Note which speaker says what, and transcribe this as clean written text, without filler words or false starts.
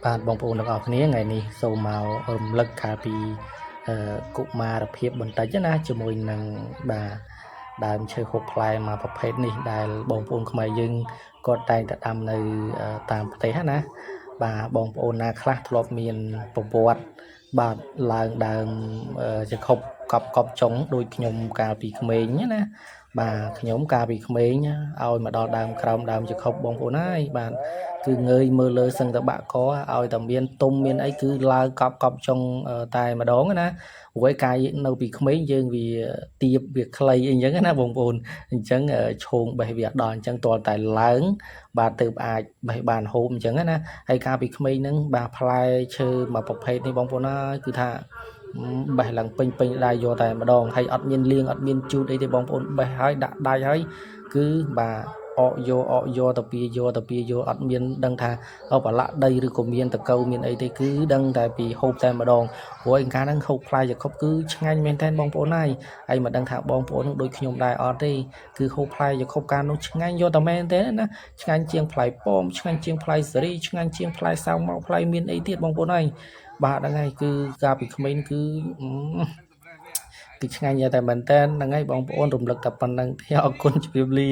Speaker 1: បាទបងប្អូនទាំងអស់គ្នាថ្ងៃនេះសូមមករំលឹកកាលពីកុមារភាពបន្តិចណាជាមួយនឹងបាទដើមឈើហូបផ្លែមួយប្រភេទនេះដែលបងប្អូនខ្មែរយើងគាត់តែងតែដាំនៅតាមប្រទេសណាបាទបងប្អូនណាខ្លះធ្លាប់មានប្រវត្តិបាទឡើងដើមចក្ខុបកប់ចុងដូចខ្ញុំកាលពីក្មេងណាបាទខ្ញុំកាលពីក្មេងឲ្យមកដល់ដើមក្រោមដើមចក្ខុបបងប្អូនហើយបាទគឺងើយមើលលើសឹងតែបាក់កឲ្យតែមានទុំមានអីគឺឡើងកប់ចុងតែម្ដងណាព្រោះកាយនៅពីក្មេងយើងវាទៀបវាខ្លីអីចឹងណាបងប្អូនអញ្ចឹងឈោងបេះវាអត់ដល់អញ្ចឹងទាល់តែឡើងបាទទើបអាចបេះបានហូបអញ្ចឹងណាហើយកាលពីក្មេងហ្នឹងបាទផ្លែឈើមួយប្រភេទនេះបងប្អូនណាគឺថាបេះឡើងពេញដៃយកតែម្ដងហើយអត់មានលៀងអត់មានជូតអីទេបងប្អូនបេះហើយដាក់ដៃហើយគឺបាទអកយកទៅពីយកអត់មានដឹងថាប្រឡាក់ដីឬក៏មានតកៅមានអីទេគឺដឹងតែពីហូបតែម្ដងព្រោះឯកាលហ្នឹងហូបផ្លែចក្ខុបគឺឆ្ងាញ់មែនតើបងប្អូនហើយមិនដឹងថាបងប្អូននឹងដូចខ្ញុំដែរអត់ទេគឺហូបផ្លែចក្ខុបកាលនោះឆ្ងាញ់យកតែមែនទេណាឆ្ងាញ់ជាងផ្លែប៉ោមឆ្ងាញ់ជាងផ្លែសេរីឆ្ងាញ់ជាងផ្លែសៅមកផ្លែមានអីទៀតបងប្អូនហើយបាទហ្នឹងហើយគឺកាលពីក្មេងគឺឆ្ងាញ់តែមែនតើហ្នឹងហើយបងប្អូនរំលឹកតែប៉ុណ្្នឹងទេអរគុណជម្រាបលា